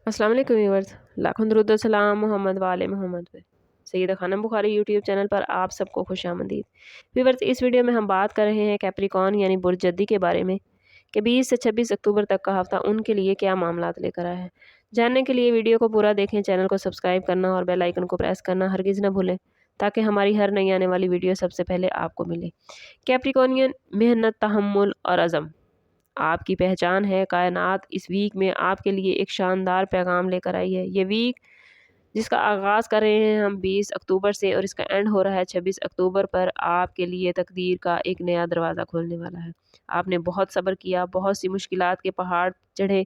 अस्सलाम वालेकुम व्यूअर्स, लाखों दरूद व सलाम मोहम्मद वाले मोहम्मद पे। सैयदा खानम बुखारी यूट्यूब चैनल पर आप सबको खुशामदीद। व्यूअर्स, इस वीडियो में हम बात कर रहे हैं कैप्रिकॉर्न यानी बुर्ज जद्दी के बारे में कि 20 से 26 अक्टूबर तक का हफ्ता उनके लिए क्या मामलात लेकर आया है। जानने के लिए वीडियो को पूरा देखें, चैनल को सब्सक्राइब करना और बेल आइकन को प्रेस करना हरगिज़ न भूलें ताकि हमारी हर नई आने वाली वीडियो सबसे पहले आपको मिले। कैप्रिकॉर्नियन मेहनत, तहम्मुल और अज़म आपकी पहचान है। कायनात इस वीक में आपके लिए एक शानदार पैगाम लेकर आई है। ये वीक जिसका आगाज़ कर रहे हैं हम 20 अक्टूबर से और इसका एंड हो रहा है 26 अक्टूबर पर, आपके लिए तकदीर का एक नया दरवाज़ा खोलने वाला है। आपने बहुत सब्र किया, बहुत सी मुश्किलात के पहाड़ चढ़े।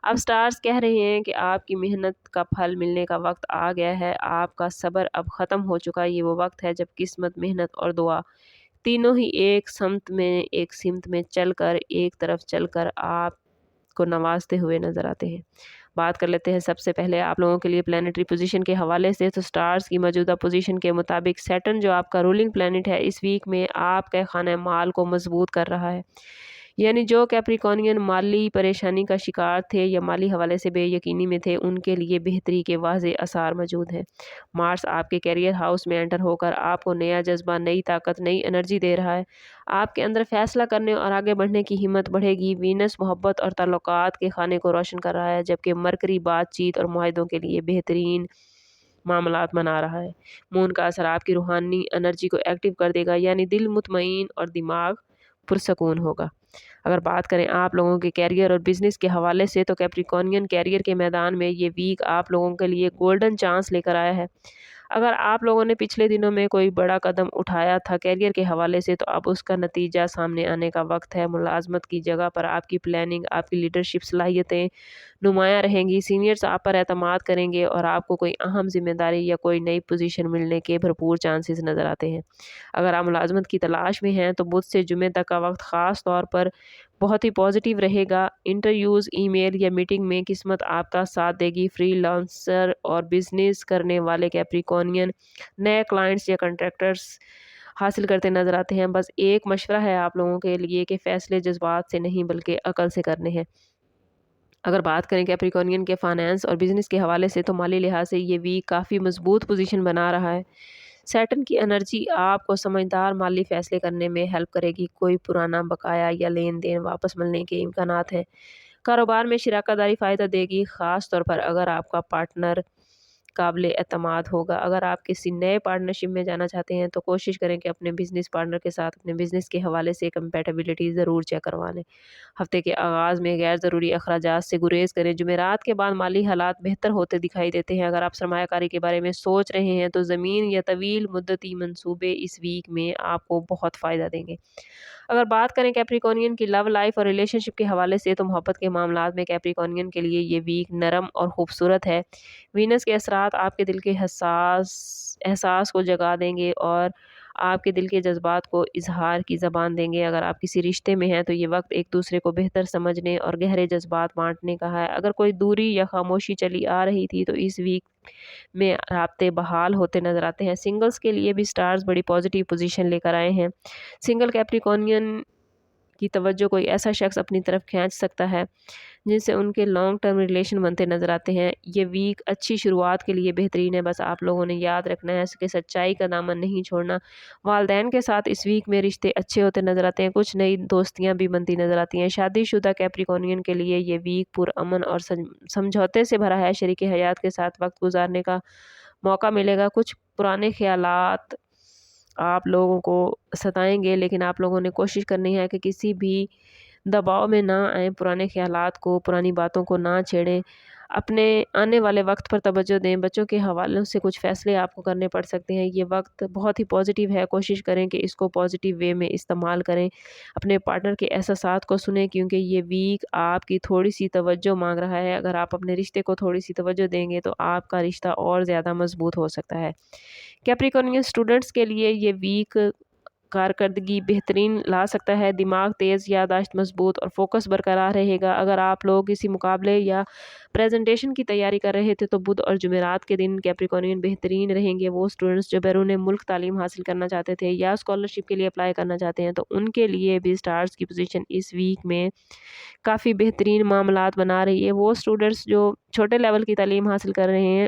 अब स्टार्स कह रहे हैं कि आपकी मेहनत का फल मिलने का वक्त आ गया है। आपका सब्र अब ख़त्म हो चुका है। ये वो वक्त है जब किस्मत, मेहनत और दुआ तीनों ही एक सिमत में चलकर, एक तरफ चलकर आपको नवाजते हुए नज़र आते हैं। बात कर लेते हैं सबसे पहले आप लोगों के लिए प्लैनेटरी पोजीशन के हवाले से। तो स्टार्स की मौजूदा पोजीशन के मुताबिक सैटर्न जो आपका रूलिंग प्लैनेट है, इस वीक में आपके खाने माल को मजबूत कर रहा है। यानी जो कैप्रिकॉर्नियन माली परेशानी का शिकार थे या माली हवाले से बेयकीनी में थे, उनके लिए बेहतरी के वाज़ेह आसार मौजूद हैं। मार्स आपके कैरियर हाउस में एंटर होकर आपको नया जज्बा, नई ताकत, नई एनर्जी दे रहा है। आपके अंदर फैसला करने और आगे बढ़ने की हिम्मत बढ़ेगी। वीनस मोहब्बत और ताल्लुकात के खाने को रोशन कर रहा है, जबकि मरकरी बातचीत और मुआहदों के लिए बेहतरीन मामलात बना रहा है। मून का असर आपकी रूहानी एनर्जी को एक्टिव कर देगा, यानी दिल मुतमईन और दिमाग पुरसकून होगा। अगर बात करें आप लोगों के कैरियर और बिजनेस के हवाले से, तो कैप्रिकॉर्नियन कैरियर के मैदान में ये वीक आप लोगों के लिए गोल्डन चांस लेकर आया है। अगर आप लोगों ने पिछले दिनों में कोई बड़ा कदम उठाया था कैरियर के हवाले से, तो अब उसका नतीजा सामने आने का वक्त है। मुलाजमत की जगह पर आपकी प्लानिंग, आपकी लीडरशिप सलाहियतें नुमायाँ रहेंगी। सीनियर्स आप पर एतमाद करेंगे और आपको कोई अहम जिम्मेदारी या कोई नई पोजीशन मिलने के भरपूर चांसेस नज़र आते हैं। अगर आप मुलाजमत की तलाश में हैं, तो बुध से जुमे तक का वक्त ख़ास तौर पर बहुत ही पॉजिटिव रहेगा। इंटरव्यूज़, ईमेल या मीटिंग में किस्मत आपका साथ देगी। फ्रीलांसर और बिजनेस करने वाले कैप्रिकॉर्नियन नए क्लाइंट्स या कॉन्ट्रैक्टर्स हासिल करते नज़र आते हैं। बस एक मशवरा है आप लोगों के लिए कि फ़ैसले जज्बात से नहीं बल्कि अकल से करने हैं। अगर बात करें कैप्रिकॉर्नियन के फाइनेंस और बिजनेस के हवाले से, तो माली लिहाज से ये वीक काफ़ी मजबूत पोजीशन बना रहा है। सैटर्न की एनर्जी आपको समझदार माली फैसले करने में हेल्प करेगी। कोई पुराना बकाया या लेन देन वापस मिलने के इम्कानात हैं। कारोबार में शराकतदारी फ़ायदा देगी, ख़ास तौर पर अगर आपका पार्टनर काबिल एतमाद होगा। अगर आप किसी नए पार्टनरशिप में जाना चाहते हैं, तो कोशिश करें कि अपने बिज़नेस पार्टनर के साथ अपने बिज़नेस के हवाले से कंपैटिबिलिटी ज़रूर चेक करवा लें। हफ्ते के आगाज़ में गैर ज़रूरी अखराजात से गुरेज करें। जुमेरात के बाद माली हालात बेहतर होते दिखाई देते हैं। अगर आप सरमायाकारी के बारे में सोच रहे हैं, तो ज़मीन या तवील मुद्दती मंसूबे इस वीक में आपको बहुत फ़ायदा देंगे। अगर बात करें कैप्रिकॉर्नियन की लव लाइफ और रिलेशनशिप के हवाले से, तो मोहब्बत के मामलात में कैप्रिकॉर्नियन के लिए ये वीक नरम और खूबसूरत है। वीनस के असरात आपके दिल के हसास एहसास को जगा देंगे और आपके दिल के जज्बात को इजहार की ज़बान देंगे। अगर आप किसी रिश्ते में हैं, तो ये वक्त एक दूसरे को बेहतर समझने और गहरे जज्बात बांटने का है। अगर कोई दूरी या खामोशी चली आ रही थी, तो इस वीक में राब्ते बहाल होते नजर आते हैं। सिंगल्स के लिए भी स्टार्स बड़ी पॉजिटिव पोजीशन लेकर आए हैं। सिंगल कैप्रिकॉर्नियन की तवज्जो कोई ऐसा शख्स अपनी तरफ खींच सकता है जिनसे उनके लॉन्ग टर्म रिलेशन बनते नज़र आते हैं। ये वीक अच्छी शुरुआत के लिए बेहतरीन है। बस आप लोगों ने याद रखना है कि सच्चाई का दामन नहीं छोड़ना। वालदैन के साथ इस वीक में रिश्ते अच्छे होते नज़र आते हैं। कुछ नई दोस्तियां भी बनती नज़र आती हैं। शादीशुदा कैप्रिकॉर्नियन के लिए ये वीक पुरअमन और समझौते से भरा है। शरीक हयात के साथ वक्त गुजारने का मौका मिलेगा। कुछ पुराने ख्यालात आप लोगों को सताएंगे, लेकिन आप लोगों ने कोशिश करनी है कि किसी भी दबाव में ना आए, पुराने ख्यालात को, पुरानी बातों को ना छेड़ें। अपने आने वाले वक्त पर तवज्जो दें। बच्चों के हवालों से कुछ फ़ैसले आपको करने पड़ सकते हैं। ये वक्त बहुत ही पॉजिटिव है। कोशिश करें कि इसको पॉजिटिव वे में इस्तेमाल करें। अपने पार्टनर के एहसासात को सुनें, क्योंकि ये वीक आपकी थोड़ी-सी तवज्जो माँग रहा है। अगर आप अपने रिश्ते को थोड़ी-सी तवज्जो देंगे, तो आपका रिश्ता और ज़्यादा मज़बूत हो सकता है। कैप्रिकॉर्नियन स्टूडेंट्स के लिए ये वीक کارکردگی بہترین لا سکتا ہے۔ دماغ تیز، یادداشت مضبوط اور فوکس برقرار رہے گا۔ اگر آپ لوگ کسی مقابلے یا پریزنٹیشن کی تیاری کر رہے تھے تو بدھ اور جمعرات کے دن کیپریکورنین بہترین رہیں گے۔ وہ اسٹوڈنٹس جو بیرون ملک تعلیم حاصل کرنا چاہتے تھے یا اسکالرشپ کے لیے اپلائی کرنا چاہتے ہیں تو ان کے لیے بھی اسٹارز کی پوزیشن اس ویک میں کافی بہترین معاملات بنا رہی ہے۔ وہ اسٹوڈنٹس جو چھوٹے لیول کی تعلیم حاصل کر رہے ہیں،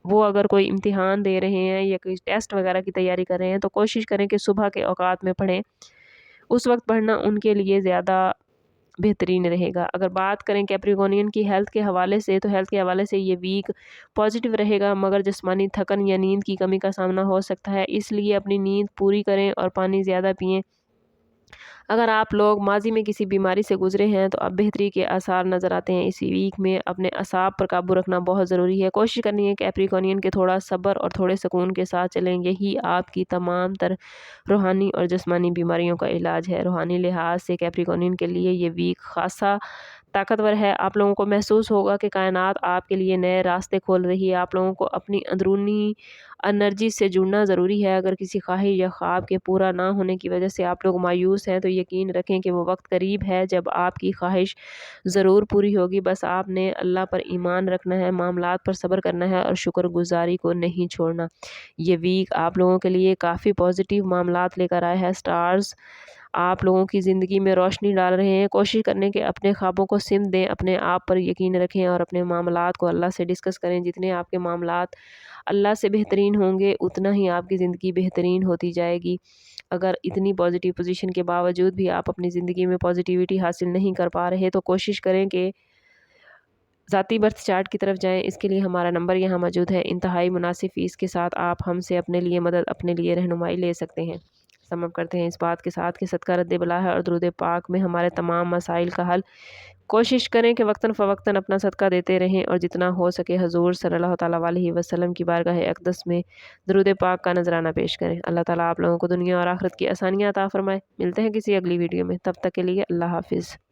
وہ اگر کوئی امتحان دے رہے ہیں یا کوئی ٹیسٹ وغیرہ کی تیاری کر رہے ہیں تو کوشش کریں کہ صبح کے اوقات میں پڑھیں۔ اس وقت پڑھنا ان کے لیے زیادہ بہترین رہے گا۔ اگر بات کریں کیپریکورنین کی ہیلتھ کے حوالے سے تو ہیلتھ کے حوالے سے یہ ویک پازیٹیو رہے گا، مگر جسمانی تھکن یا نیند کی کمی کا سامنا ہو سکتا ہے، اس لیے اپنی نیند پوری کریں اور پانی زیادہ پئیں۔ اگر آپ لوگ ماضی میں کسی بیماری سے گزرے ہیں تو اب بہتری کے آثار نظر آتے ہیں۔ اسی ویک میں اپنے اعصاب پر قابو رکھنا بہت ضروری ہے۔ کوشش کرنی ہے کیپریکورنین کے تھوڑا صبر اور تھوڑے سکون کے ساتھ چلیں، یہی آپ کی تمام تر روحانی اور جسمانی بیماریوں کا علاج ہے۔ روحانی لحاظ سے کیپریکورنین کے لیے یہ ویک خاصا طاقتور ہے۔ آپ لوگوں کو محسوس ہوگا کہ کائنات آپ کے لیے نئے راستے کھول رہی ہے۔ آپ لوگوں کو اپنی اندرونی انرجی سے جڑنا ضروری ہے۔ اگر کسی خواہش یا خواب کے پورا نہ ہونے کی وجہ سے آپ لوگ مایوس ہیں تو یقین رکھیں کہ وہ وقت قریب ہے جب آپ کی خواہش ضرور پوری ہوگی۔ بس آپ نے اللہ پر ایمان رکھنا ہے، معاملات پر صبر کرنا ہے اور شکر گزاری کو نہیں چھوڑنا۔ یہ ویک آپ لوگوں کے لیے کافی پازیٹیو معاملات لے کر آئے ہیں۔ اسٹارز آپ لوگوں کی زندگی میں روشنی ڈال رہے ہیں۔ کوشش کرنے کہ اپنے خوابوں کو سمت دیں، اپنے آپ پر یقین رکھیں اور اپنے معاملات کو اللہ سے ڈسکس کریں۔ جتنے آپ کے معاملات اللہ سے بہترین ہوں گے اتنا ہی آپ کی زندگی بہترین ہوتی جائے گی۔ اگر اتنی پازیٹیو پوزیشن کے باوجود بھی آپ اپنی زندگی میں پازیٹیوٹی حاصل نہیں کر پا رہے تو کوشش کریں کہ ذاتی برتھ چارٹ کی طرف جائیں۔ اس کے لیے ہمارا نمبر یہاں موجود ہے۔ انتہائی مناسب فیس کے ساتھ آپ ہم سے اپنے لیے مدد، اپنے لیے رہنمائی لے سکتے ہیں۔ سم اپ کرتے ہیں اس بات کے ساتھ کہ صدقہ رد بلا ہے اور درود پاک میں ہمارے تمام مسائل کا حل۔ کوشش کریں کہ وقتاً فوقتاً اپنا صدقہ دیتے رہیں اور جتنا ہو سکے حضور صلی اللہ تعالیٰ علیہ وسلم کی بارگاہ اقدس میں درود پاک کا نذرانہ پیش کریں۔ اللہ تعالیٰ آپ لوگوں کو دنیا اور آخرت کی آسانیاں عطا فرمائے۔ ملتے ہیں کسی اگلی ویڈیو میں، تب تک کے لیے اللہ حافظ۔